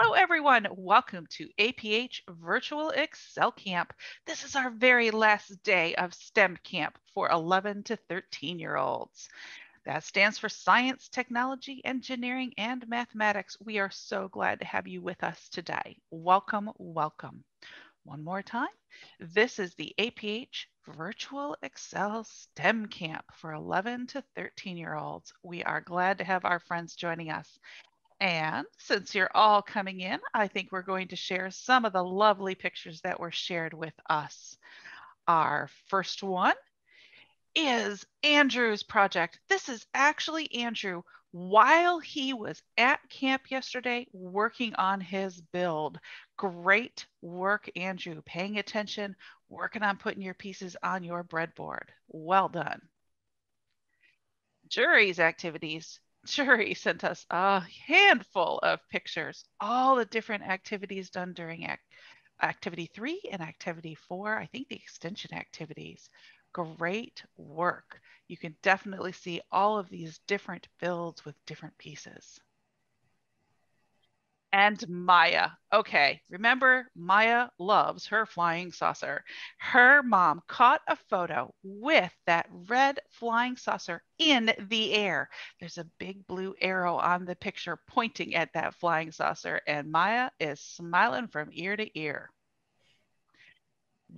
Hello, everyone. Welcome to APH Virtual Excel Camp. This is our very last day of STEM camp for 11 to 13-year-olds. That stands for Science, Technology, Engineering, and Mathematics. We are so glad to have you with us today. Welcome, welcome. One more time. This is the APH Virtual Excel STEM Camp for 11 to 13-year-olds. We are glad to have our friends joining us. And since you're all coming in, I think we're going to share some of the lovely pictures that were shared with us. Our first one is Andrew's project. This is actually Andrew while he was at camp yesterday working on his build. Great work, Andrew, paying attention, working on putting your pieces on your breadboard. Well done. Jury's activities. Jury sent us a handful of pictures, all the different activities done during activity 3 and activity 4. I think the extension activities. Great work. You can definitely see all of these different builds with different pieces. And Maya. Okay, remember, Maya loves her flying saucer. Her mom caught a photo with that red flying saucer in the air. There's a big blue arrow on the picture pointing at that flying saucer, and Maya is smiling from ear to ear.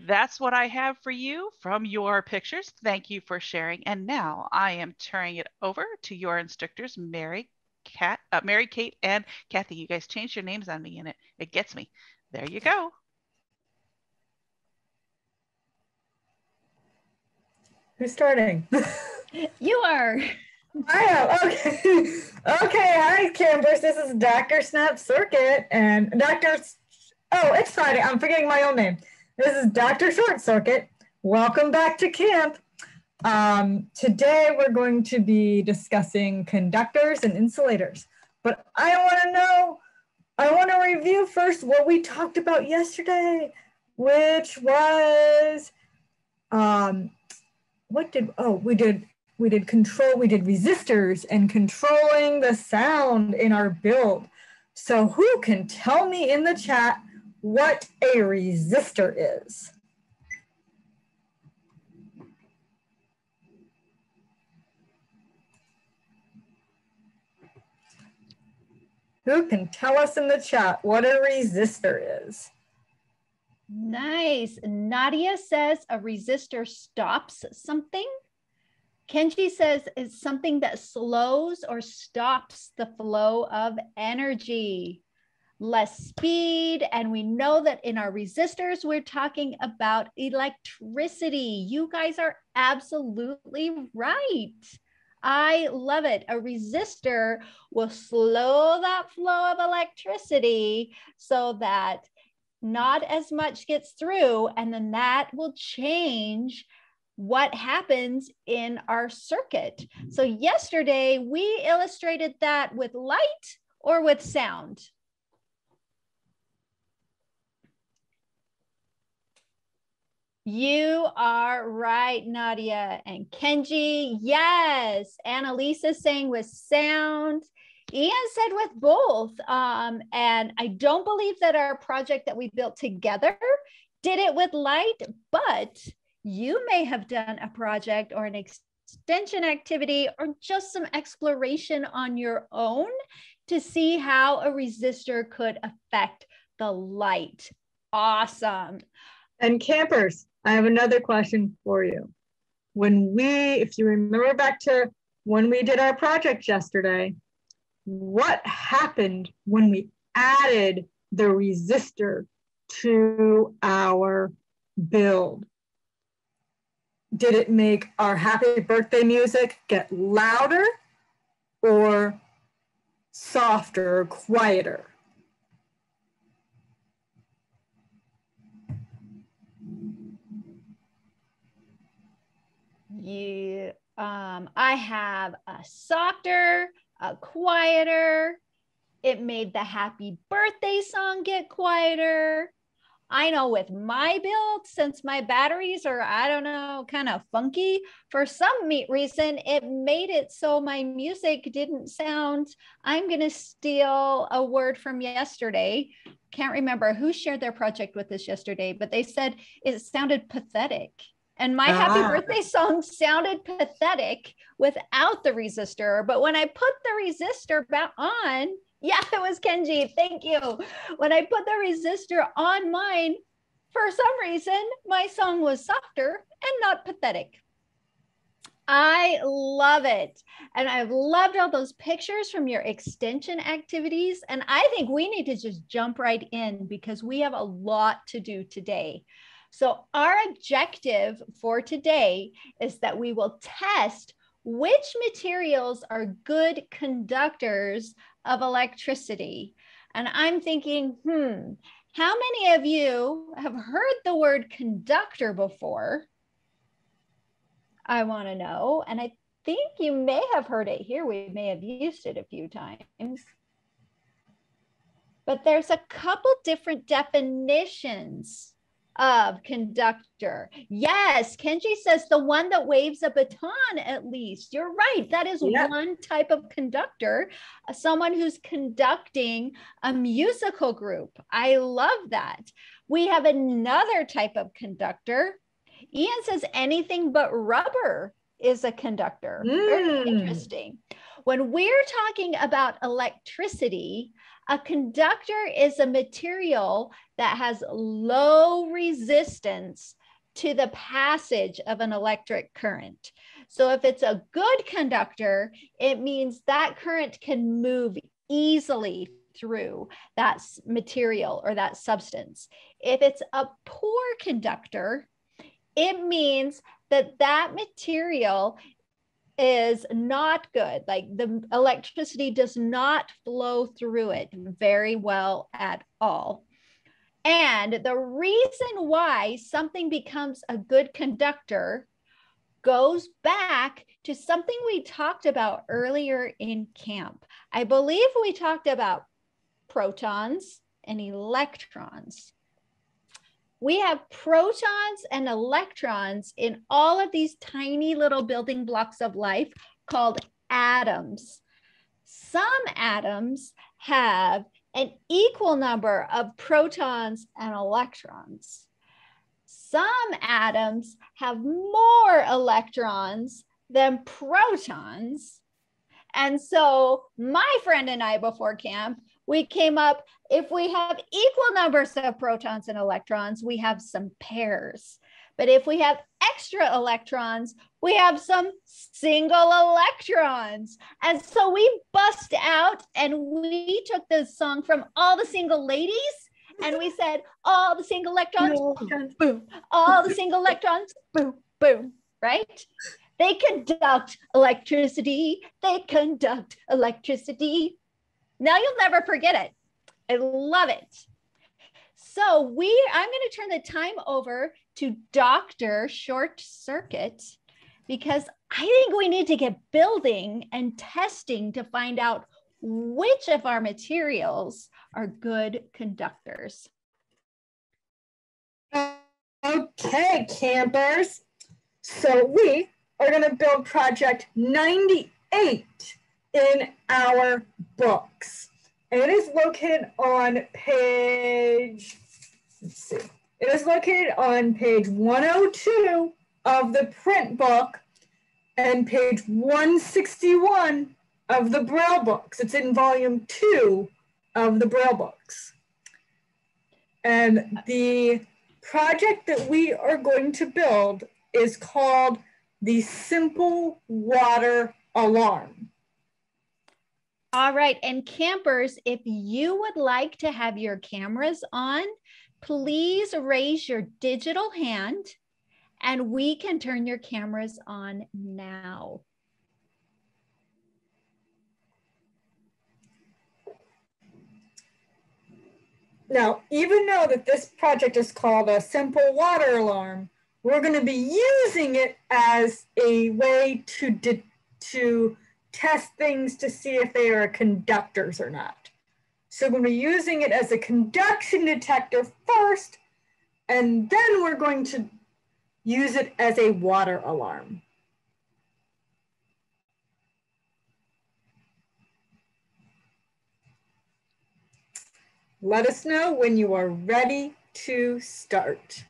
That's what I have for you from your pictures. Thank you for sharing. And now I am turning it over to your instructors, Mary, Kate, and Kathy. You guys changed your names on me and it gets me. There you go. Who's starting? You are. I am. Okay. Okay. Hi, campers. This is Dr. Snap Circuit and Oh, it's Friday. I'm forgetting my own name. This is Dr. Short Circuit. Welcome back to camp. Today we're going to be discussing conductors and insulators. But I want to review first what we talked about yesterday, which was we did resistors and controlling the sound in our build. So who can tell me in the chat what a resistor is? Who can tell us in the chat what a resistor is? Nice. Nadia says a resistor stops something. Kenji says it's something that slows or stops the flow of energy. Less speed, and we know that in our resistors, we're talking about electricity. You guys are absolutely right. I love it. A resistor will slow that flow of electricity so that not as much gets through, and then that will change what happens in our circuit. So yesterday we illustrated that with light or with sound. You are right, Nadia. And Kenji, yes. Annalise is saying with sound. Ian said with both. And I don't believe that our project that we built together did it with light, but you may have done a project or an extension activity or just some exploration on your own to see how a resistor could affect the light. Awesome. And campers, I have another question for you. If you remember back to when we did our project yesterday, what happened when we added the resistor to our build? Did it make our happy birthday music get louder or softer or quieter? I have a softer, a quieter. It made the happy birthday song get quieter. I know with my build, since my batteries are, I don't know, kind of funky, for some reason, it made it so my music didn't sound, I'm going to steal a word from yesterday. Can't remember who shared their project with us yesterday, but they said it sounded pathetic. And my happy birthday song sounded pathetic without the resistor. But when I put the resistor back on, yeah, it was Kenji. Thank you. When I put the resistor on mine, for some reason, my song was softer and not pathetic. I love it. And I've loved all those pictures from your extension activities. And I think we need to just jump right in because we have a lot to do today. So our objective for today is that we will test which materials are good conductors of electricity. And I'm thinking, how many of you have heard the word conductor before? I want to know. And I think you may have heard it here. We may have used it a few times. But there's a couple different definitions of conductor. Yes, Kenji says the one that waves a baton, at least. You're right. That is one type of conductor, someone who's conducting a musical group. I love that. We have another type of conductor. Ian says anything but rubber is a conductor. Very interesting. When we're talking about electricity, a conductor is a material that has low resistance to the passage of an electric current. So if it's a good conductor, it means that current can move easily through that material or that substance. If it's a poor conductor, it means that that material is not good. Like the electricity does not flow through it very well at all. And the reason why something becomes a good conductor goes back to something we talked about earlier in camp. I believe we talked about protons and electrons. We have protons and electrons in all of these tiny little building blocks of life called atoms. Some atoms have an equal number of protons and electrons. Some atoms have more electrons than protons. And so my friend and I before camp, we came up, if we have equal numbers of protons and electrons, we have some pairs. But if we have extra electrons, we have some single electrons. And so we bust out and we took the song from All the Single Ladies and we said, all the single electrons, boom, boom. All the single electrons, boom, boom, right? They conduct electricity. They conduct electricity. Now you'll never forget it. I love it. So I'm going to turn the time over to Dr. Short Circuit because I think we need to get building and testing to find out which of our materials are good conductors. Okay, campers. So we are going to build project 98 in our books. And it is located on page, let's see. It is located on page 102 of the print book and page 161 of the Braille books. It's in volume 2 of the Braille books. And the project that we are going to build is called the Simple Water Alarm. All right, and campers, if you would like to have your cameras on, please raise your digital hand and we can turn your cameras on now. Now, even though that this project is called a Simple Water Alarm, we're going to be using it as a way to test things to see if they are conductors or not. So we're going to be using it as a conduction detector first, And then we're going to use it as a water alarm. Let us know when you are ready to start.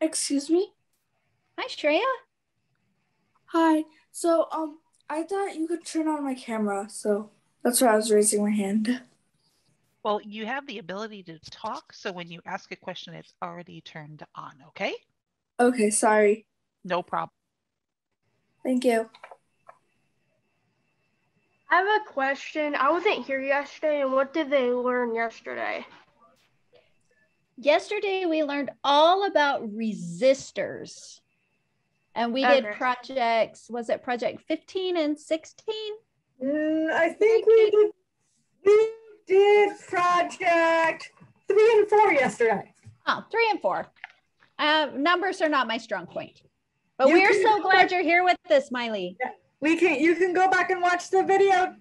Excuse me? Hi, Shreya. Hi. So, I thought you could turn on my camera, so that's why I was raising my hand. Well, you have the ability to talk, so when you ask a question, it's already turned on, okay? Okay, sorry. No problem. Thank you. I have a question. I wasn't here yesterday, and what did they learn yesterday? Yesterday, we learned all about resistors. And we did projects, was it project 15 and 16? I think we did project 3 and 4 yesterday. Oh, 3 and 4. Numbers are not my strong point. But we're so glad you're here with us, Miley. Yeah, you can go back and watch the video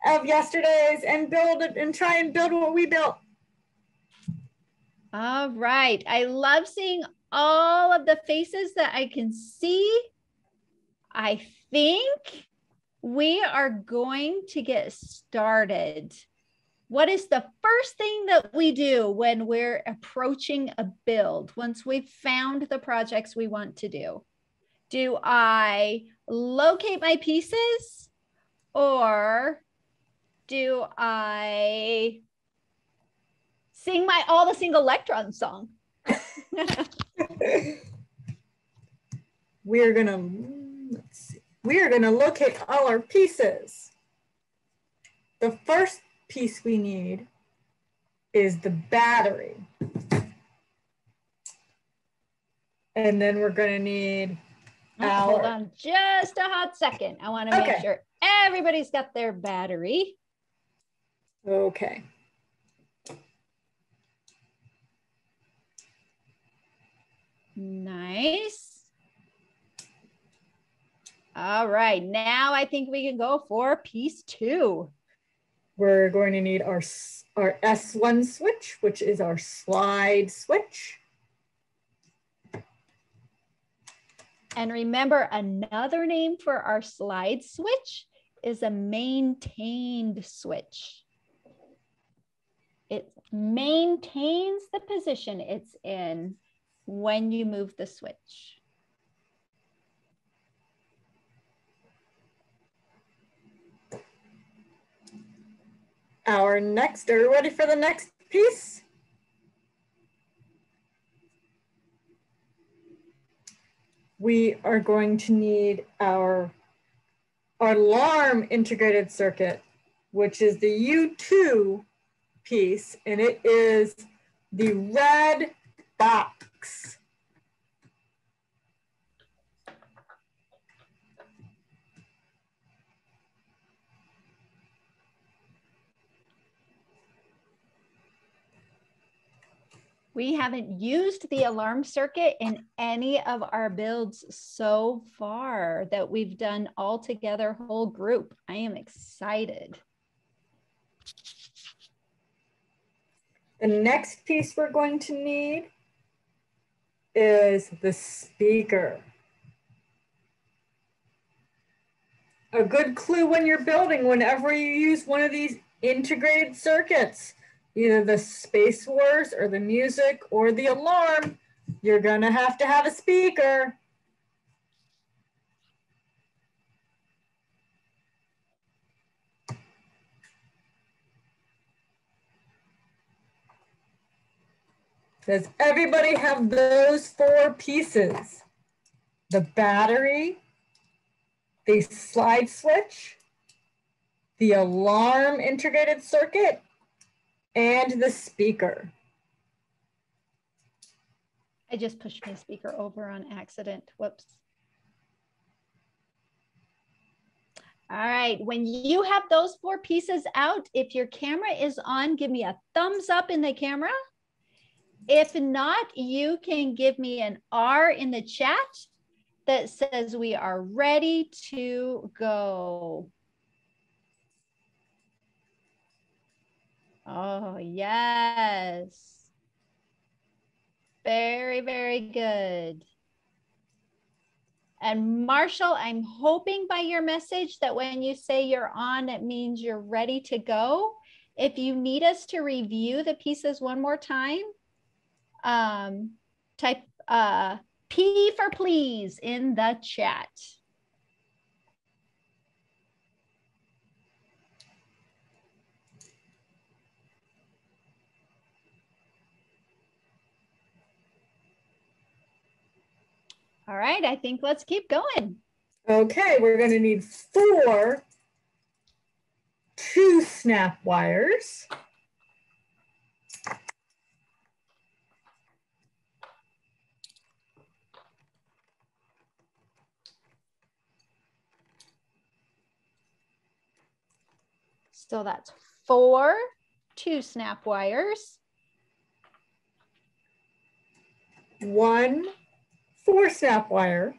of yesterday's and build it and try and build what we built. All right. I love seeing all of the faces that I can see. I think we are going to get started. What is the first thing that we do when we're approaching a build, once we've found the projects we want to do? Do I locate my pieces, or do I sing my All the Single Electron song? We're gonna locate all our pieces. The first piece we need is the battery. And then we're gonna need hold on just a hot second. I want to make sure everybody's got their battery. Okay. Nice. All right, now I think we can go for piece 2. We're going to need our S1 switch, which is our slide switch. And remember, another name for our slide switch is a maintained switch. It maintains the position it's in when you move the switch. Are you ready for the next piece? We are going to need our alarm integrated circuit, which is the U2 piece, and it is the red box. We haven't used the alarm circuit in any of our builds so far that we've done all together, whole group. I am excited. The next piece we're going to need is the speaker. A good clue when you're building, whenever you use one of these integrated circuits, either the Space Wars or the music or the alarm, you're gonna have to have a speaker. Does everybody have those 4 pieces? The battery, the slide switch, the alarm integrated circuit, and the speaker. I just pushed my speaker over on accident. Whoops. All right, when you have those 4 pieces out, if your camera is on, give me a thumbs up in the camera. If not, you can give me an R in the chat, that says we are ready to go? Oh, yes. Very, very good. And Marshall, I'm hoping by your message that when you say you're on, it means you're ready to go. If you need us to review the pieces one more time, type P for please in the chat. All right, I think let's keep going. Okay, we're going to need 4 2-snap wires. So that's 4 2-snap wires. 1 4-snap wire.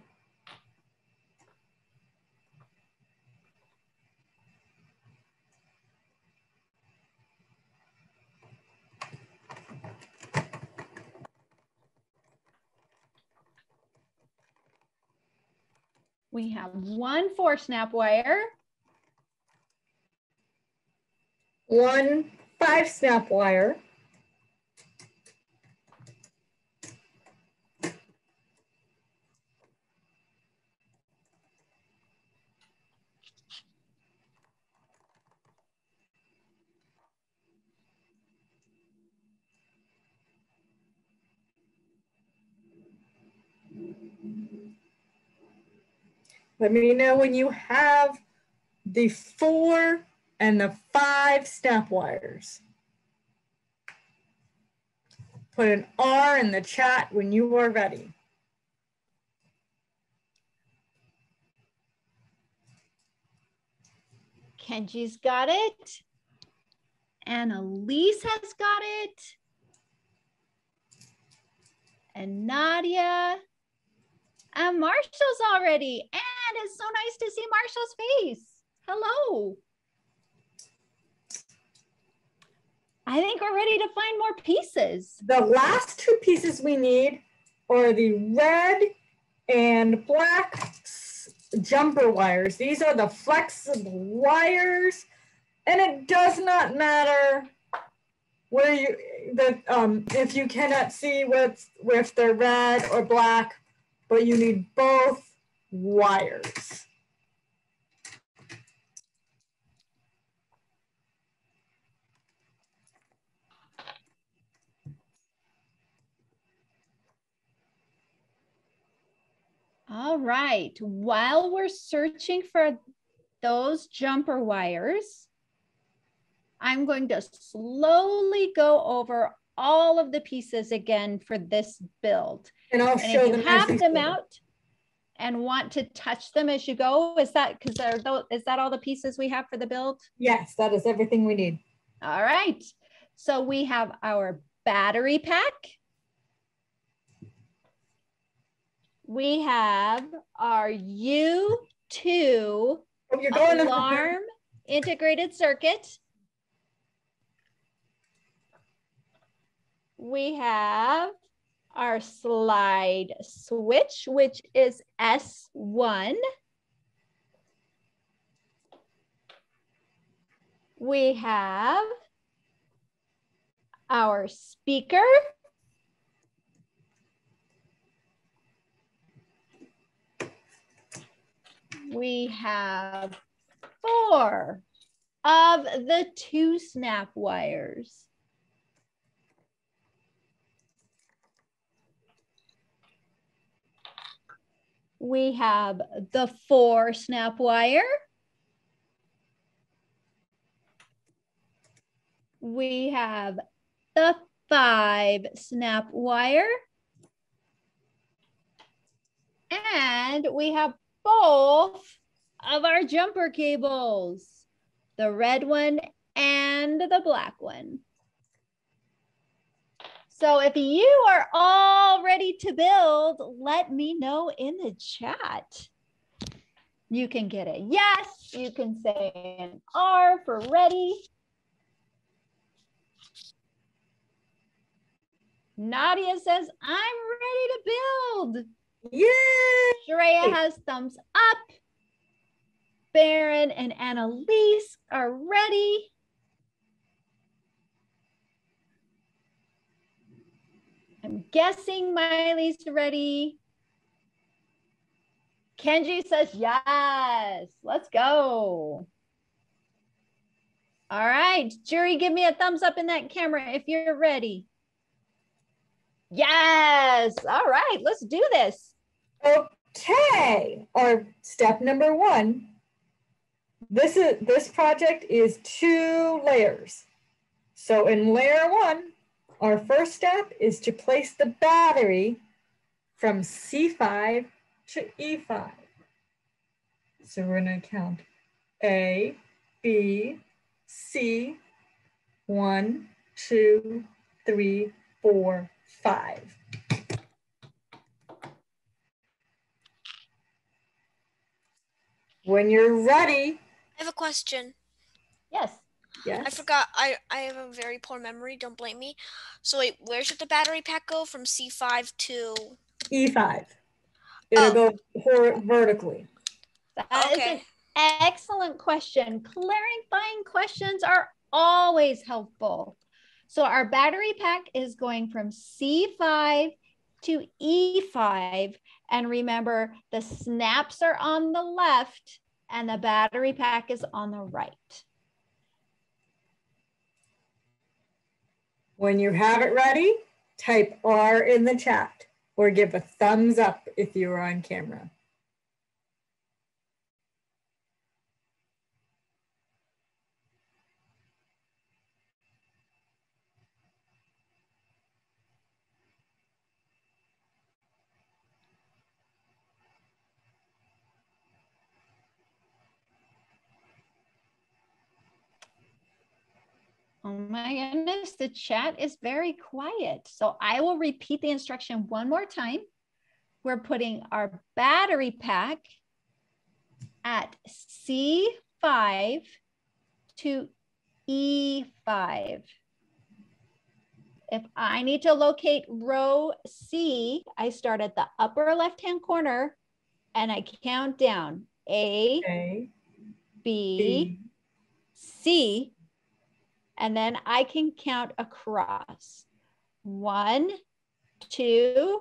We have 1 4-snap wire. 1 5-snap wire. Let me know when you have the 4 and the 5 snap wires. Put an R in the chat when you are ready. Kenji's got it. Annalise has got it. And Nadia. And Marshall's already. And it's so nice to see Marshall's face. Hello. I think we're ready to find more pieces. The last 2 pieces we need are the red and black jumper wires. These are the flexible wires, and it does not matter where you if you cannot see if they're red or black, but you need both wires. All right, while we're searching for those jumper wires, I'm going to slowly go over all of the pieces again for this build. And I'll show if them you have them go. out and want to touch them as you go, is that all the pieces we have for the build? Yes, that is everything we need. All right, so we have our battery pack. We have our U2 alarm integrated circuit. We have our slide switch, which is S1. We have our speaker. We have 4 of the 2-snap wires. We have the 4-snap wire. We have the 5-snap wire. And we have both of our jumper cables, the red one and the black one. So if you are all ready to build, let me know in the chat. You can get a yes, you can say an R for ready. Nadia says, I'm ready to build. Yay! Shreya has thumbs up. Baron and Annalise are ready. I'm guessing Miley's ready. Kenji says yes. Let's go. All right, jury, give me a thumbs up in that camera if you're ready. Yes. All right, let's do this. Okay, our step number 1. This project is 2 layers. So in layer 1, our first step is to place the battery from C5 to E5. So we're going to count A, B, C, 1, 2, 3, 4, 5. When you're ready. I have a question. Yes. Yes. I forgot. I have a very poor memory. Don't blame me. So wait, where should the battery pack go from C5 to E5? It'll go vertically. That is an excellent question. Clarifying questions are always helpful. So our battery pack is going from C5 to E5. And remember, the snaps are on the left and the battery pack is on the right. When you have it ready, type R in the chat or give a thumbs up if you are on camera. Oh my goodness, the chat is very quiet. So I will repeat the instruction one more time. We're putting our battery pack at C5 to E5. If I need to locate row C, I start at the upper left-hand corner and I count down A, B, C, and then I can count across. 1, 2,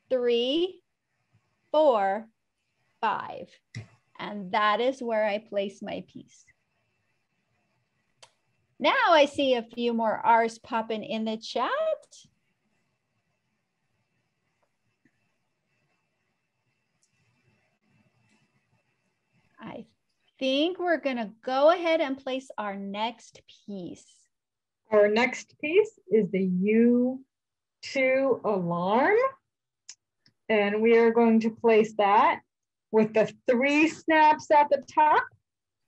3, 4, 5. And that is where I place my piece. Now I see a few more R's popping in the chat. I think we're gonna go ahead and place our next piece. Our next piece is the U2 alarm. And we are going to place that with the 3 snaps at the top,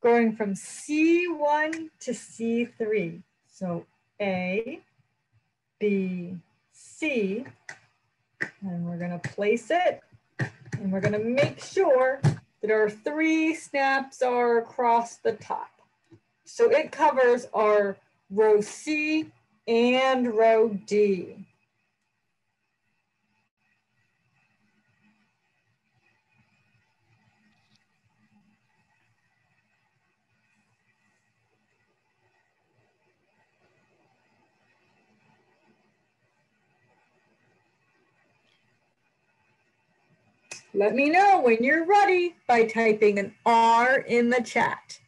going from C1 to C3. So A, B, C, and we're going to place it, and we're going to make sure that our 3 snaps are across the top. So it covers our row C and row D. Let me know when you're ready by typing an R in the chat.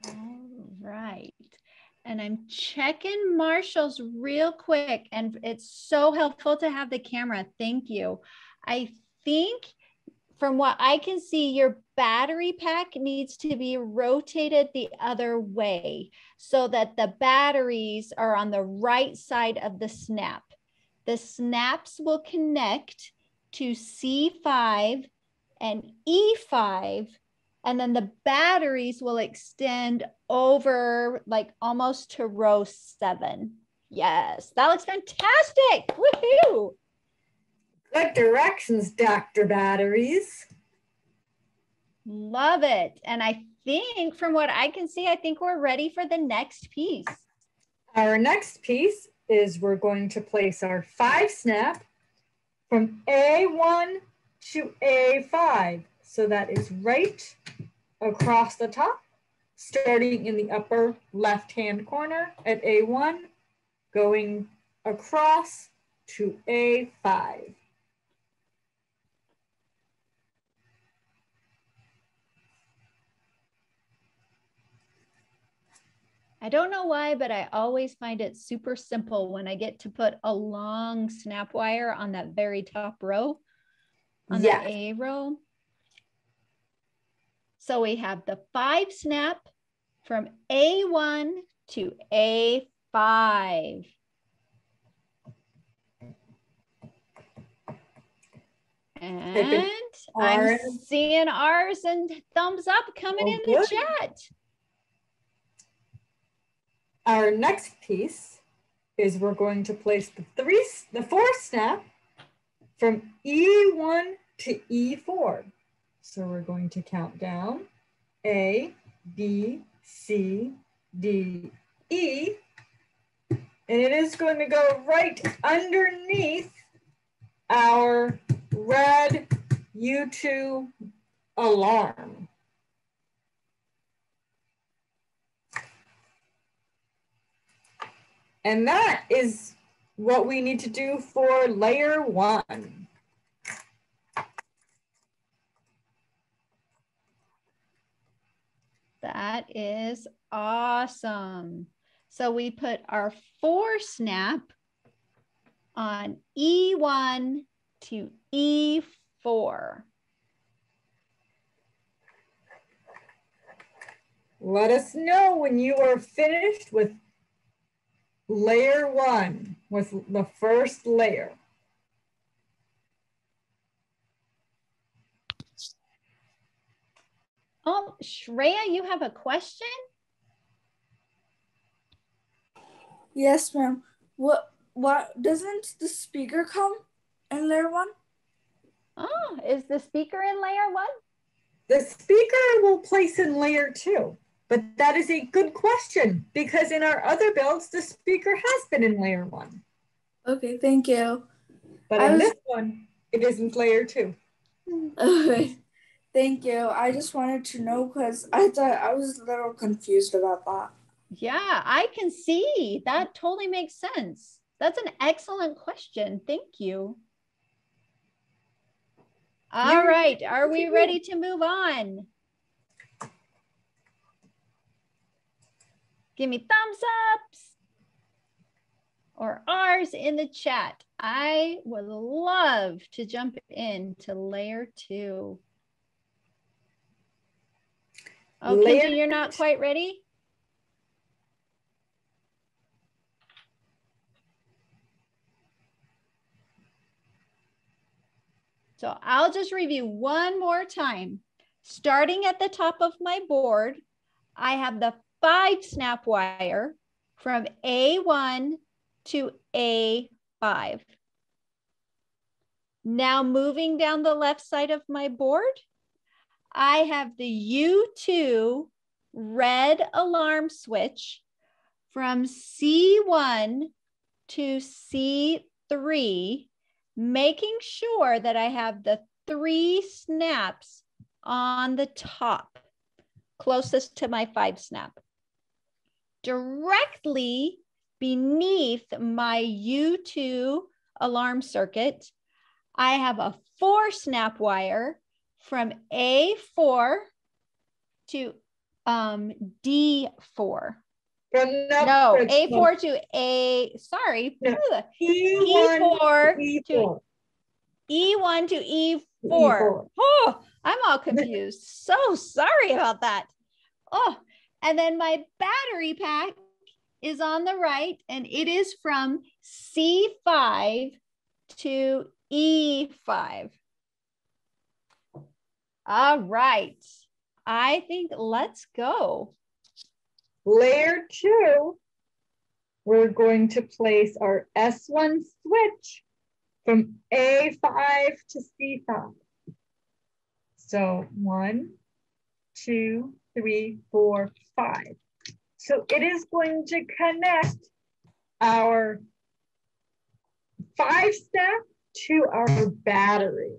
All right. And I'm checking Marshall's real quick. And it's so helpful to have the camera. Thank you. I think from what I can see, your battery pack needs to be rotated the other way so that the batteries are on the right side of the snap. The snaps will connect to C5 and E5, and then the batteries will extend over like almost to row 7. Yes, that looks fantastic. Woohoo! Good directions, Dr. Batteries. Love it. And I think from what I can see, I think we're ready for the next piece. Our next piece is we're going to place our 5 snap from A1 to A5. So that is right across the top, starting in the upper left-hand corner at A1, going across to A5. I don't know why, but I always find it super simple when I get to put a long snap wire on that very top row, on the A row. So we have the 5 snap from A1 to A5. And I'm seeing R's and thumbs up coming in the chat. Our next piece is we're going to place the 4 snap from E1 to E4. So we're going to count down A, B, C, D, E, and it is going to go right underneath our red U2 alarm. And that is what we need to do for layer 1. That is awesome. So we put our 4 snap on E1 to E4. Let us know when you are finished with layer 1, with the first layer. Oh, Shreya, you have a question? Yes, ma'am. What doesn't the speaker come in layer 1? Oh, is the speaker in layer 1? The speaker will place in layer 2, but that is a good question because in our other builds, the speaker has been in layer 1. Okay, thank you. But in this one, it isn't layer 2. Okay, thank you. I just wanted to know because I thought I was a little confused about that. Yeah, I can see. That totally makes sense. That's an excellent question. Thank you. All right, are we ready to move on? Give me thumbs ups or R's in the chat. I would love to jump into layer 2. Oh, Kenji, you're not quite ready? So I'll just review one more time. Starting at the top of my board, I have the 5 snap wire from A1 to A5. Now moving down the left side of my board, I have the U2 red alarm switch from C1 to C3, making sure that I have the 3 snaps on the top, closest to my 5 snap. Directly beneath my U2 alarm circuit, I have a 4 snap wire from A4 to D4. No, A4 to A, sorry. No. E4 to E1 to E4. Oh, I'm all confused. So sorry about that. Oh, and then my battery pack is on the right, and it is from C5 to E5. All right. I think let's go. Layer 2, we're going to place our S1 switch from A5 to C5. So 1, 2, 3, 4, 5. So it is going to connect our 5-step to our battery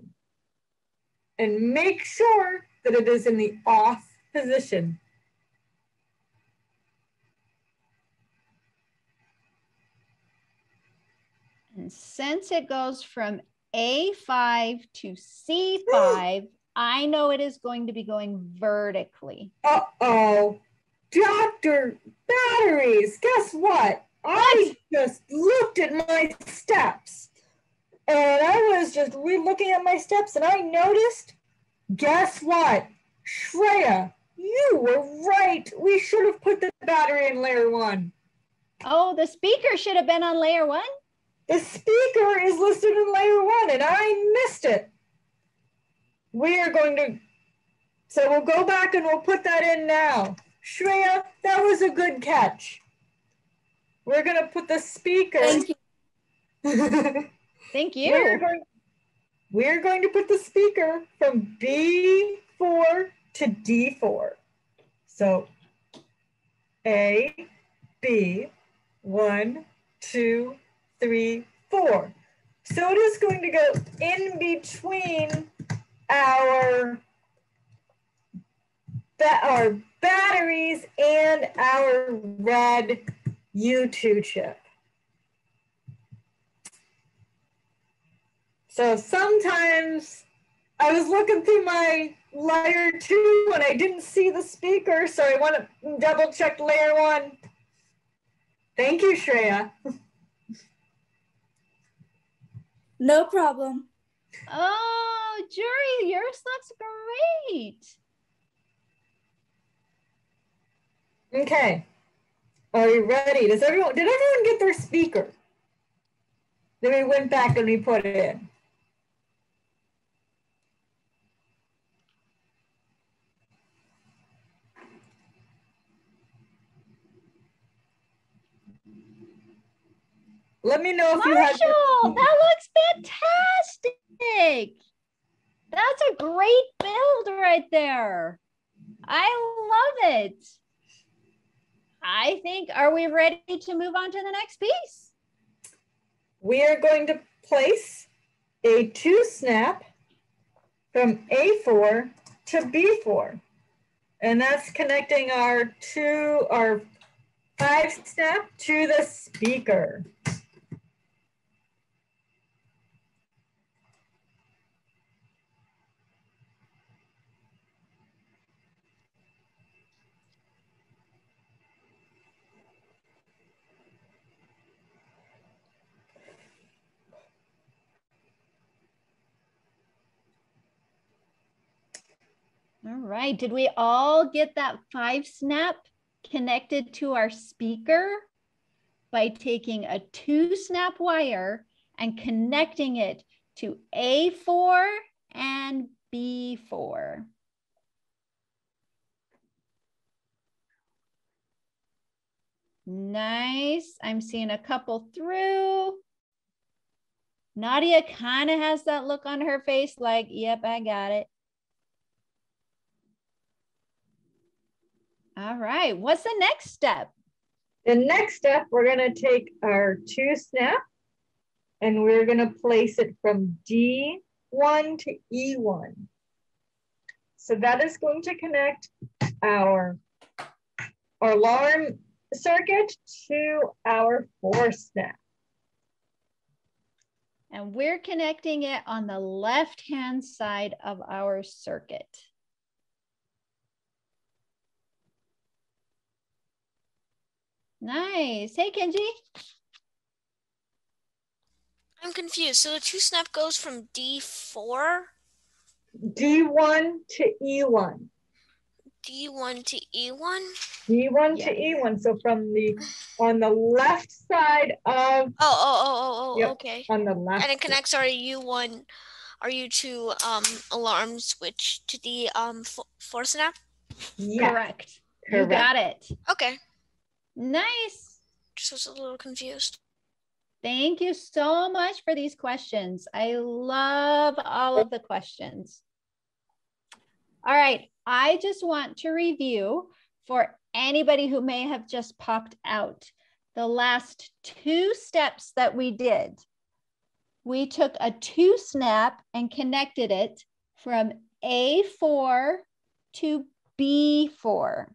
and make sure that it is in the off position. And since it goes from A5 to C5, I know it is going to be going vertically. Uh-oh. Dr. Batteries, guess what? I just looked at my steps and I was just re-looking at my steps and I noticed, guess what? Shreya, you were right. We should have put the battery in layer 1. Oh, the speaker should have been on layer 1? The speaker is listed in layer 1 and I missed it. We are going to, so we'll go back and we'll put that in now. Shreya, that was a good catch. We're going to put the speaker. Thank you. Thank you. We're going to put the speaker from B4 to D4. So A, B, 1, 2, 3, 4. So it is going to go in between our batteries and our red U2 chip. So sometimes I was looking through my layer 2 and I didn't see the speaker, so I want to double check layer 1. Thank you, Shreya. No problem. Oh, Jury, yours looks great. Okay. Are you ready? Did everyone get their speaker? Then we went back and we put it in. Let me know if you had. Marshall, that looks fantastic. That's a great build right there. I love it. I think, are we ready to move on to the next piece? We are going to place a 2-snap from A4 to B4. And that's connecting our 5-snap to the speaker. All right, did we all get that 5-snap connected to our speaker by taking a 2-snap wire and connecting it to A4 and B4? Nice, I'm seeing a couple through. Nadia kind of has that look on her face like, yep, I got it. All right, what's the next step? The next step, we're going to take our 2-snap and we're going to place it from D1 to E1. So that is going to connect our alarm circuit to our 4-snap. And we're connecting it on the left-hand side of our circuit. Nice. Hey, Kenji. I'm confused. So the 2-snap goes from D4? D1 to E1. D1 to E1? D1 to Yes. E1. So from on the left side of, yep, Okay. on the left. And it connects our U1, our U2 alarm switch to the 4 snap? Yes, Correct. You got it. Okay. Nice. Just was a little confused. Thank you so much for these questions. I love all of the questions. All right, I just want to review for anybody who may have just popped out the last 2 steps that we did. We took a 2 snap and connected it from A4 to B4.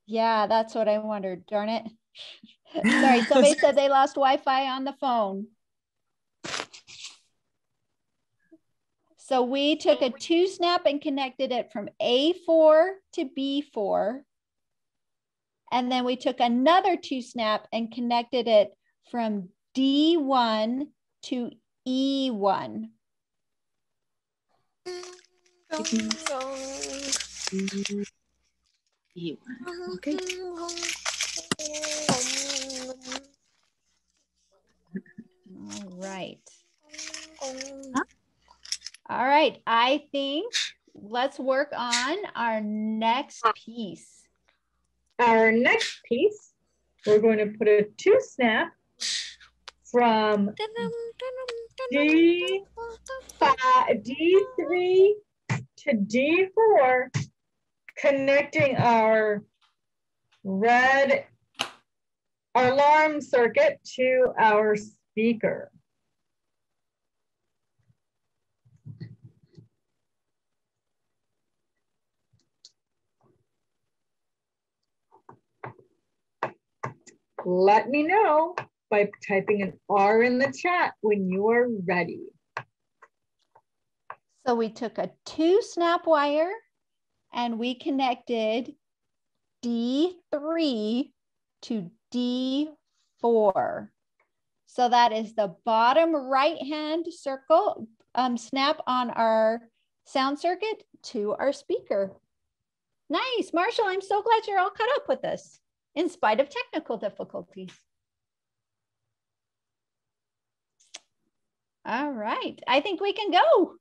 Yeah, that's what I wondered, darn it. Sorry, somebody said they lost Wi-Fi on the phone. So we took a 2 snap and connected it from A4 to B4. And then we took another 2 snap and connected it from D1 to E1. Okay. All right. All right, I think let's work on our next piece. Our next piece, we're going to put a 2 snap from D3 to D4, connecting our red alarm circuit to our speaker. Let me know by typing an R in the chat when you are ready. So we took a 2 snap wire and we connected D3 to D4. So that is the bottom right-hand circle snap on our sound circuit to our speaker. Nice, Marshall, I'm so glad you're all caught up with this in spite of technical difficulties. All right, I think we can go.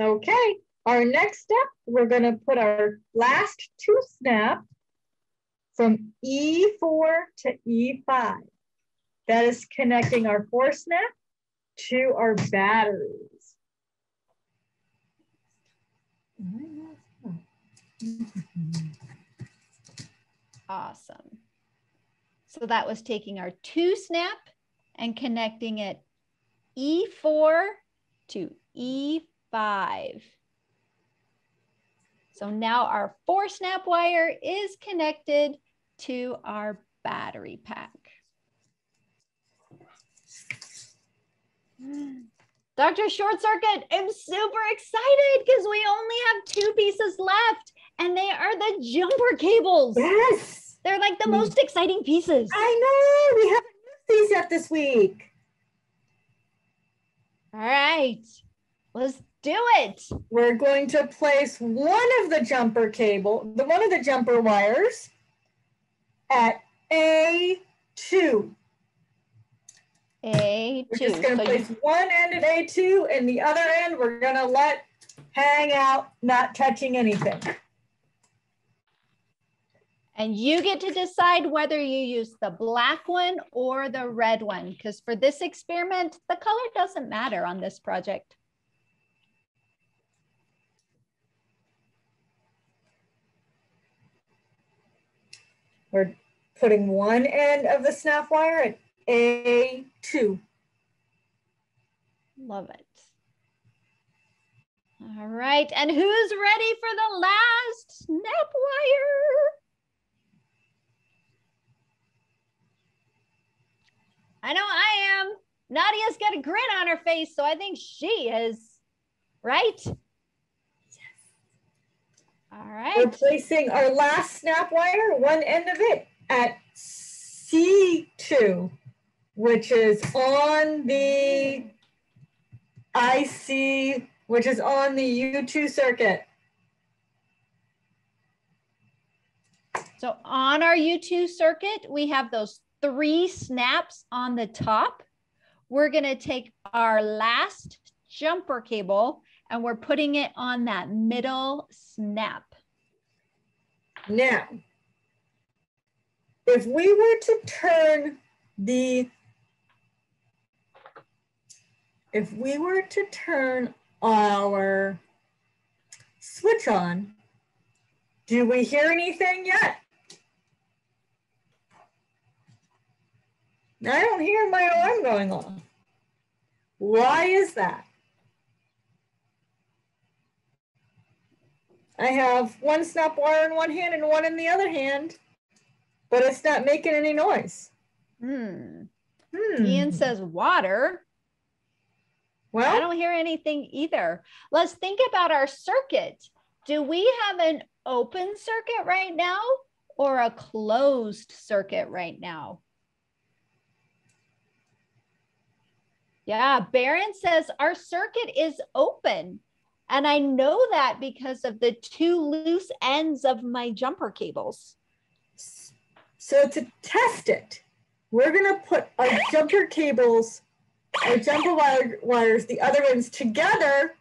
Okay, our next step, we're gonna put our last 2 snaps from E4 to E5. That is connecting our 4 snap to our batteries. Awesome. So that was taking our 2 snap and connecting it E4 to E5. So now our 4 snap wire is connected to our battery pack. Dr. Short Circuit, I'm super excited because we only have 2 pieces left and they are the jumper cables. Yes. They're like the most exciting pieces. I know, we haven't used these yet this week. All right, let's do it. We're going to place one of the jumper wires at A2. A2. We're just going to place one end at A2 and the other end we're going to let hang out, not touching anything. And you get to decide whether you use the black one or the red one, because for this experiment, the color doesn't matter on this project. We're putting one end of the snap wire at A2. Love it. All right, and who's ready for the last snap wire? I know I am. Nadia's got a grin on her face, so I think she is, right? Yes. All right. We're placing our last snap wire, one end of it, at C2, which is on the IC which is on the U2 circuit. So on our U2 circuit, we have those 3 snaps on the top. We're going to take our last jumper cable and we're putting it on that middle snap. Now, if we were to turn our switch on, do we hear anything yet? I don't hear my alarm going on. Why is that? I have one snap wire in one hand and one in the other hand, but it's not making any noise. Ian says water. Well, I don't hear anything either. Let's think about our circuit. Do we have an open circuit right now or a closed circuit right now? Yeah, Barron says our circuit is open. And I know that because of the 2 loose ends of my jumper cables. So to test it, we're gonna put our jumper cables, our jumper wires, the other ends together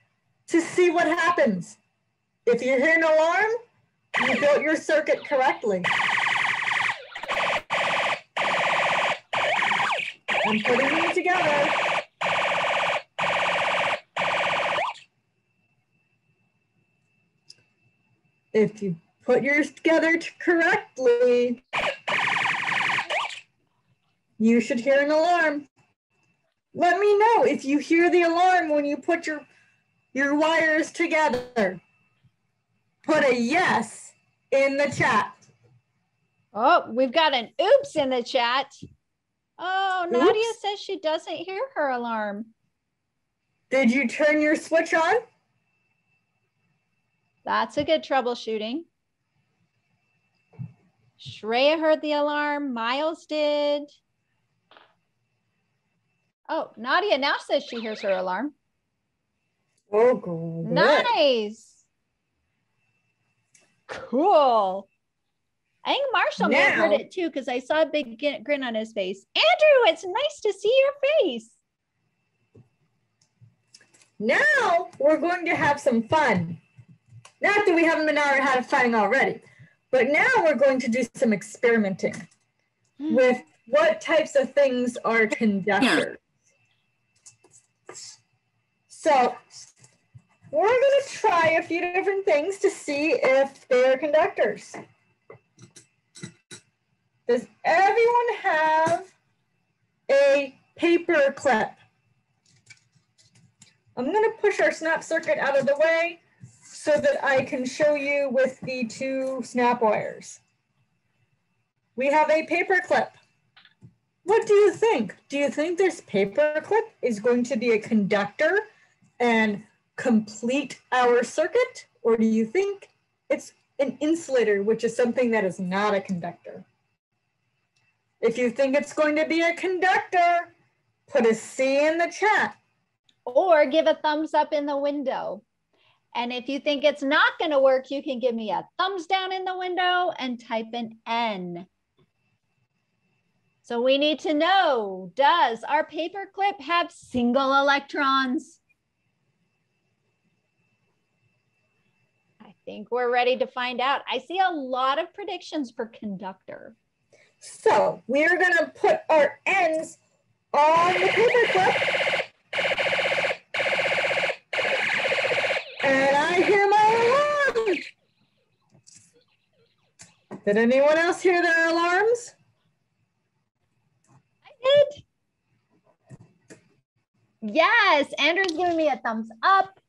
to see what happens. If you hear an alarm, you built your circuit correctly. I'm putting them together. If you put yours together correctly, you should hear an alarm. Let me know if you hear the alarm when you put your wires together. Put a yes in the chat. Oh, we've got an oops in the chat. Oh, Nadia says she doesn't hear her alarm. Did you turn your switch on? That's a good troubleshooting. Shreya heard the alarm. Miles did. Oh, Nadia now says she hears her alarm. Oh, good. Nice. Cool. I think Marshall may have heard it too because I saw a big grin on his face. Andrew, it's nice to see your face. Now we're going to have some fun. Not that we haven't been had fun already, but now we're going to do some experimenting with what types of things are conductors. So we're going to try a few different things to see if they're conductors. Does everyone have a paper clip? I'm going to push our snap circuit out of the way so that I can show you with the 2 snap wires. We have a paper clip. What do you think? Do you think this paper clip is going to be a conductor and complete our circuit? Or do you think it's an insulator, which is something that is not a conductor? If you think it's going to be a conductor, put a C in the chat. Or give a thumbs up in the window. And if you think it's not going to work, you can give me a thumbs down in the window and type an N. So we need to know, does our paper clip have single electrons? I think we're ready to find out. I see a lot of predictions for conductor. So we are going to put our ends on the paper clip. And I hear my alarm. Did anyone else hear their alarms? I did. Yes, Andrew's giving me a thumbs up.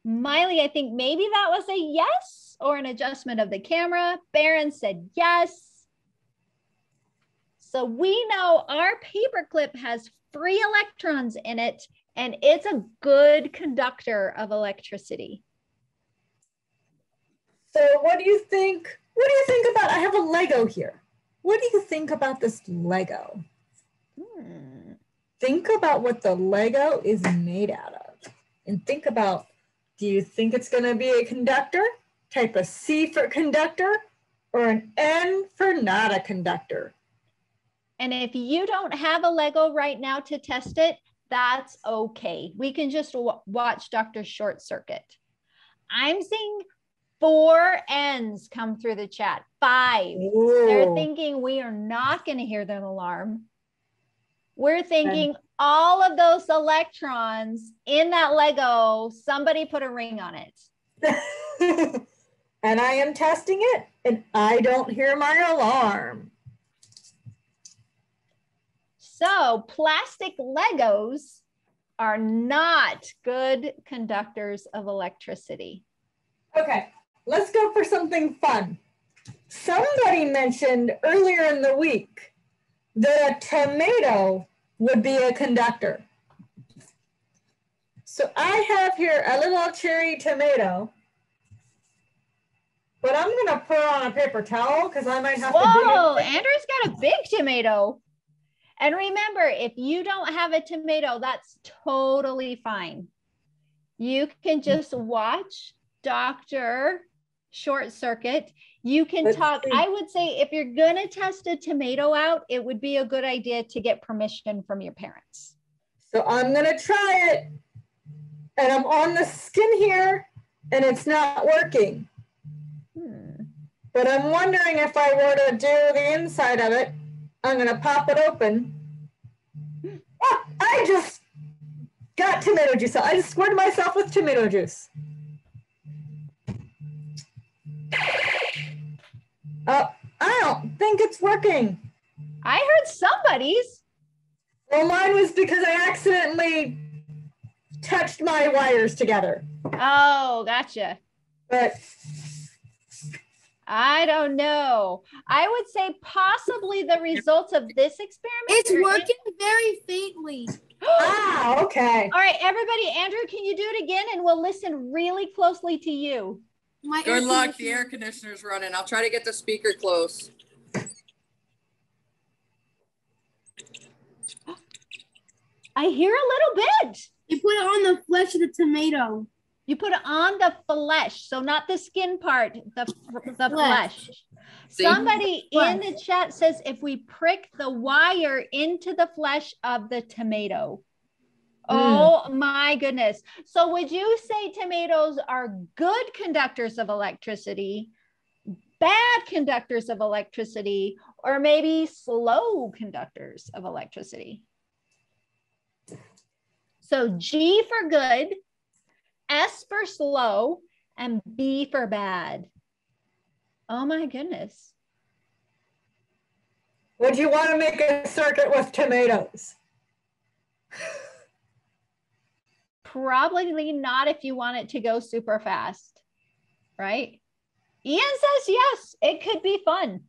Miley, I think maybe that was a yes or an adjustment of the camera. Barron said yes. So we know our paperclip has free electrons in it, and it's a good conductor of electricity. So what do you think? What do you think about, I have a Lego here. What do you think about this Lego? Think about what the Lego is made out of. and think about, do you think it's going to be a conductor? Type a C for conductor or an N for not a conductor? And if you don't have a Lego right now to test it, that's okay. We can just watch Dr. Short Circuit. I'm seeing 4 N's come through the chat. 5. Ooh. They're thinking we are not going to hear that alarm. We're thinking all of those electrons in that Lego, somebody put a ring on it. And I am testing it, and I don't hear my alarm. So plastic Legos are not good conductors of electricity. Okay, let's go for something fun. Somebody mentioned earlier in the week that a tomato would be a conductor. So I have here a little cherry tomato, but I'm gonna put on a paper towel because I might have to. Whoa, Andrew's got a big tomato. And remember, if you don't have a tomato, that's totally fine. You can just watch Dr. Short Circuit. You can talk. I would say if you're going to test a tomato out, it would be a good idea to get permission from your parents. So I'm going to try it. And I'm on the skin here, and it's not working. But I'm wondering if I were to do the inside of it, I'm going to pop it open. Oh, I just got tomato juice. I just squirted myself with tomato juice. Oh, I don't think it's working. I heard somebody's. Well, mine was because I accidentally touched my wires together. Oh, gotcha. But I don't know. I would say possibly the results of this experiment. It's working very faintly. ah, okay. All right, everybody. Andrew, can you do it again? And we'll listen really closely to you. Good luck. The air conditioner's running. I'll try to get the speaker close. I hear a little bit. You put it on the flesh of the tomato. You put it on the flesh, so not the skin part, the flesh. See? Somebody in the chat says if we prick the wire into the flesh of the tomato. Oh my goodness. So would you say tomatoes are good conductors of electricity, bad conductors of electricity, or maybe slow conductors of electricity? So G for good, S for slow, and B for bad. Oh my goodness. Would you want to make a circuit with tomatoes? Probably not if you want it to go super fast, right? Ian says yes, it could be fun.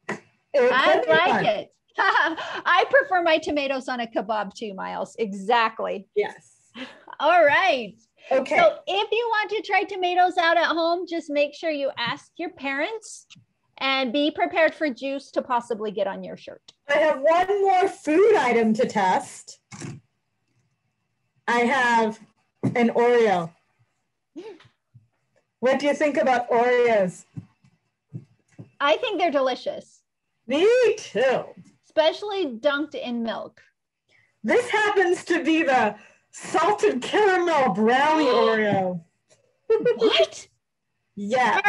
I like it. I prefer my tomatoes on a kebab too, Miles. Exactly. Yes. All right. Okay. So if you want to try tomatoes out at home, just make sure you ask your parents and be prepared for juice to possibly get on your shirt. I have one more food item to test. I have an Oreo. What do you think about Oreos? I think they're delicious. Me too. Especially dunked in milk. This happens to be the salted caramel brownie Oreo. What? Yes.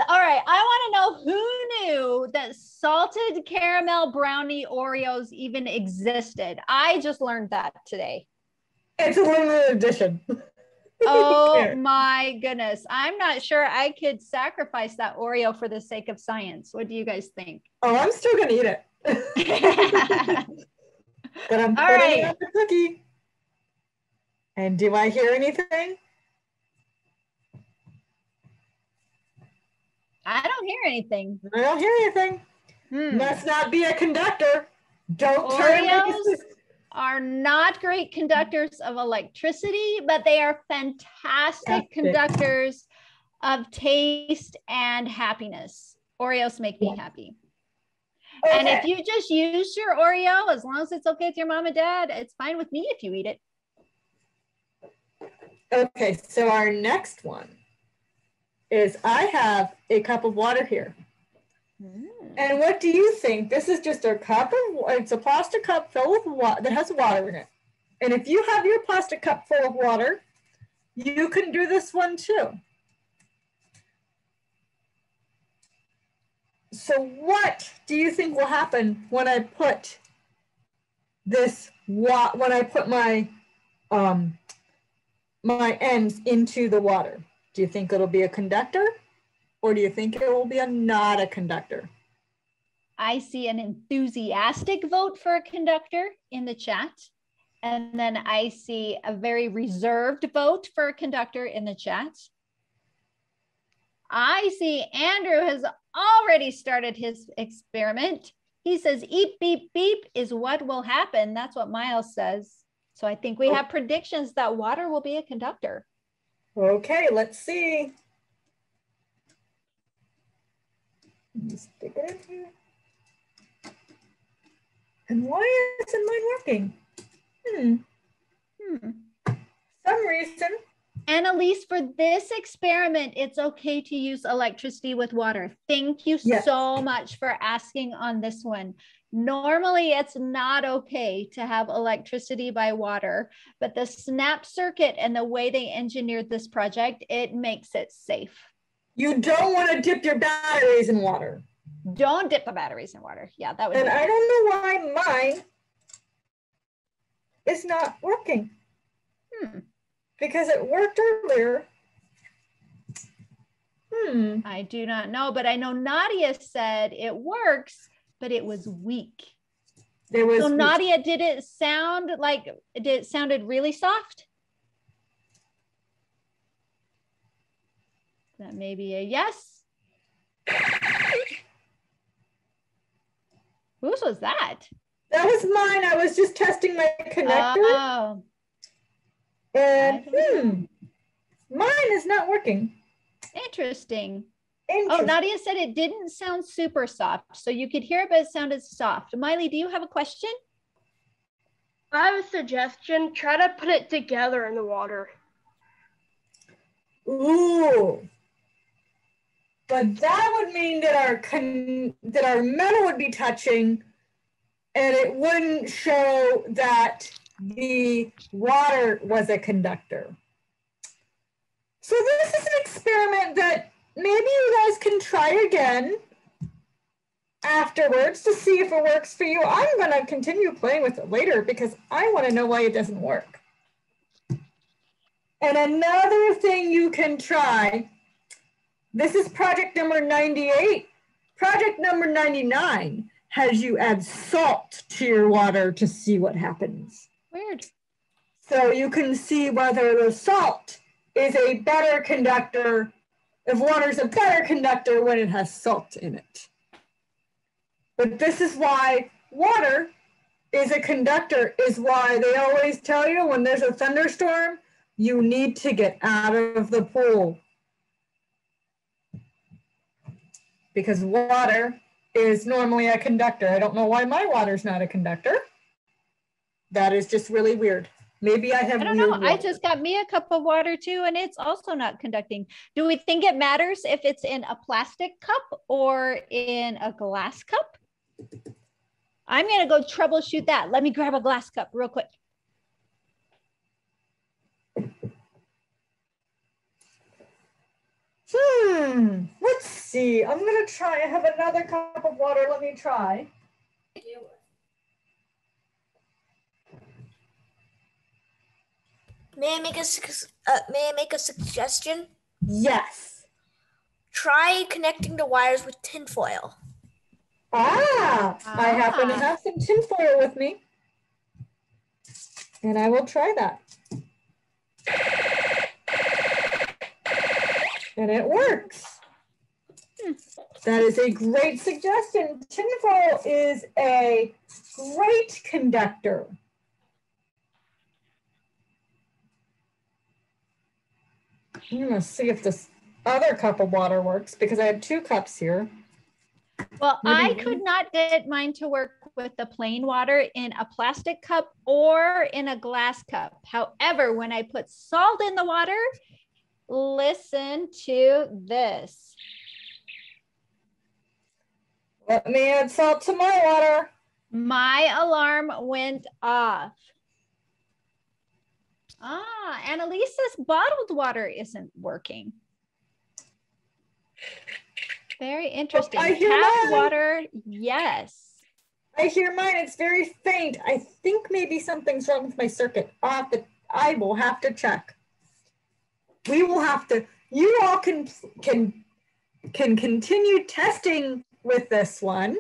All right. I want to know who knew that salted caramel brownie Oreos even existed. I just learned that today. It's a limited edition. Oh my goodness. I'm not sure I could sacrifice that Oreo for the sake of science. What do you guys think? Oh, I'm still going to eat it. But I'm putting it on the cookie. And do I hear anything? I don't hear anything. I don't hear anything. Must not be a conductor. Don't Oreos are not great conductors of electricity, but they are fantastic conductors of taste and happiness. Oreos make me happy. Okay. And if you just use your Oreo, as long as it's okay with your mom and dad, it's fine with me if you eat it. Okay, so our next one is I have a cup of water here. And what do you think? This is just a cup of, it's a plastic cup filled with water that has water in it. And if you have your plastic cup full of water, you can do this one too. So what do you think will happen when I put this, when I put my my ends into the water? Do you think it'll be a conductor, or do you think it will be not a conductor? I see an enthusiastic vote for a conductor in the chat. And then I see a very reserved vote for a conductor in the chat. I see Andrew has already started his experiment. He says, eep, beep, beep is what will happen. That's what Miles says. So I think we have predictions that water will be a conductor. Okay, let's see. Stick it in here. And why isn't mine working? Some reason. Annalise, for this experiment, it's okay to use electricity with water. Thank you so much for asking on this one. Normally, it's not okay to have electricity by water, but the snap circuit and the way they engineered this project, it makes it safe. You don't want to dip your batteries in water. Don't dip the batteries in water. Yeah, that would. And I don't know why mine is not working. Because it worked earlier. I do not know, but I know Nadia said it works, but it was weak. So Nadia, did it sound like it sounded really soft? That may be a yes. Whose was that? That was mine. I was just testing my connector. Oh. And mine is not working. Interesting. Oh, Nadia said it didn't sound super soft. So you could hear it, but it sounded soft. Miley, do you have a question? I have a suggestion. Try to put it together in the water. Ooh. But that would mean that our metal would be touching, and it wouldn't show that the water was a conductor. So this is an experiment that maybe you guys can try again afterwards to see if it works for you. I'm going to continue playing with it later because I want to know why it doesn't work. And another thing you can try, this is project number 98. Project number 99 has you add salt to your water to see what happens. Weird. So you can see whether the salt is a better conductor, if water is a better conductor when it has salt in it. But this is why water is a conductor, is why they always tell you when there's a thunderstorm, you need to get out of the pool. Because water is normally a conductor. I don't know why my water's not a conductor. That is just really weird. Maybe I have. I don't know. I just got me a cup of water too, and it's also not conducting. Do we think it matters if it's in a plastic cup or in a glass cup? I'm going to go troubleshoot that. Let me grab a glass cup real quick. Let's see. I'm going to try. I have another cup of water. Let me try. May I make a suggestion? Yes. Try connecting the wires with tinfoil. I happen to have some tinfoil with me. And I will try that. And it works. That is a great suggestion. Tinfoil is a great conductor. I'm going to see if this other cup of water works because I have two cups here. Well, I could not get mine to work with the plain water in a plastic cup or in a glass cup. However, when I put salt in the water, listen to this. Let me add salt to my water. My alarm went off. Ah, Annalisa's bottled water isn't working. Very interesting. I hear Tap mine. water, yes. I hear mine. It's very faint. I think maybe something's wrong with my circuit. I will have to check. We will have to. You all can continue testing with this one.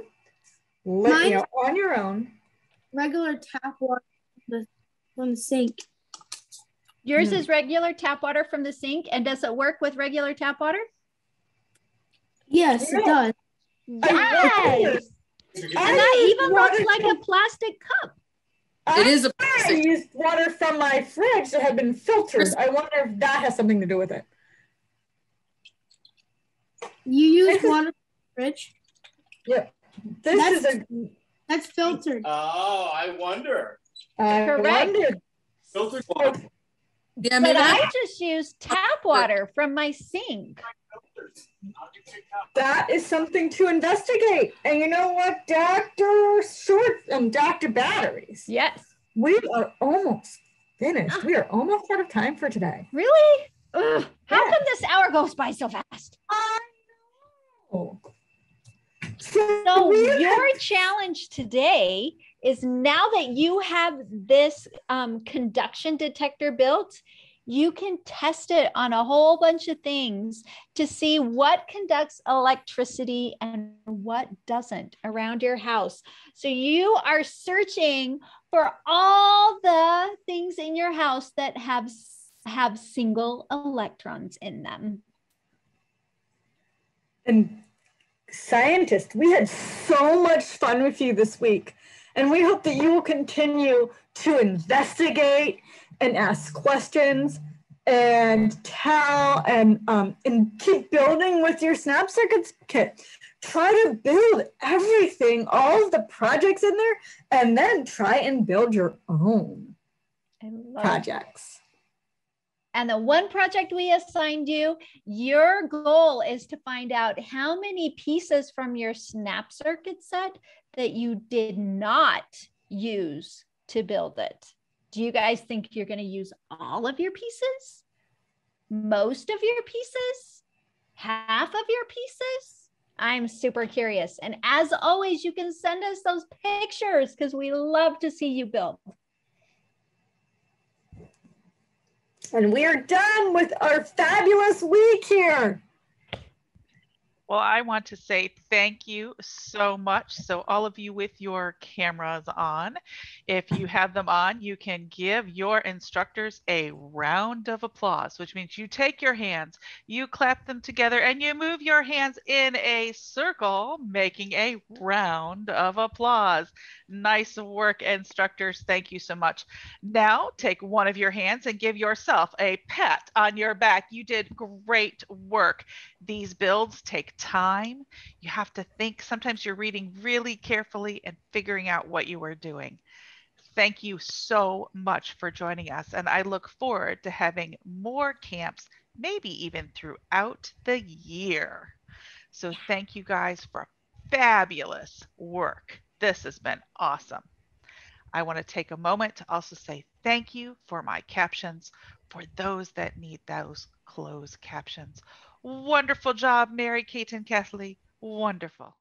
On your own. Regular tap water from the sink. Yours is regular tap water from the sink, and does it work with regular tap water? Yes, it does. Yes. And that even looks like a plastic cup. It is a I plastic. used water from my fridge that had been filtered. I wonder if that has something to do with it. You use water from the fridge? Yep. That's filtered. Oh, I wonder. Correct. Filtered water. Yeah, But maybe I just use tap water from my sink. That is something to investigate. And you know what, Dr. Batteries? Yes. We are almost finished. We are almost out of time for today. Really? Ugh. How come this hour goes by so fast? I know. So your challenge today is, now that you have this conduction detector built, you can test it on a whole bunch of things to see what conducts electricity and what doesn't around your house. So you are searching for all the things in your house that have single electrons in them. And scientists, we had so much fun with you this week. And we hope that you will continue to investigate and ask questions and tell and keep building with your Snap Circuits kit. Try to build everything, all of the projects in there, and then try and build your own projects. And the one project we assigned you, your goal is to find out how many pieces from your Snap Circuit set that you did not use to build it. Do you guys think you're going to use all of your pieces? Most of your pieces? Half of your pieces? I'm super curious. And as always, you can send us those pictures because we love to see you build. And we are done with our fabulous week here. Well, I want to say thank you so much. So all of you with your cameras on, if you have them on, you can give your instructors a round of applause, which means you take your hands, you clap them together, and you move your hands in a circle, making a round of applause. Nice work, instructors. Thank you so much. Now take one of your hands and give yourself a pat on your back. You did great work. These builds take time. You have to think. Sometimes you're reading really carefully and figuring out what you were doing. Thank you so much for joining us. And I look forward to having more camps, maybe even throughout the year. So thank you guys for fabulous work. This has been awesome. I want to take a moment to also say thank you for my captions, for those that need those closed captions. Wonderful job, Mary, Kate, and Kathleen. Wonderful.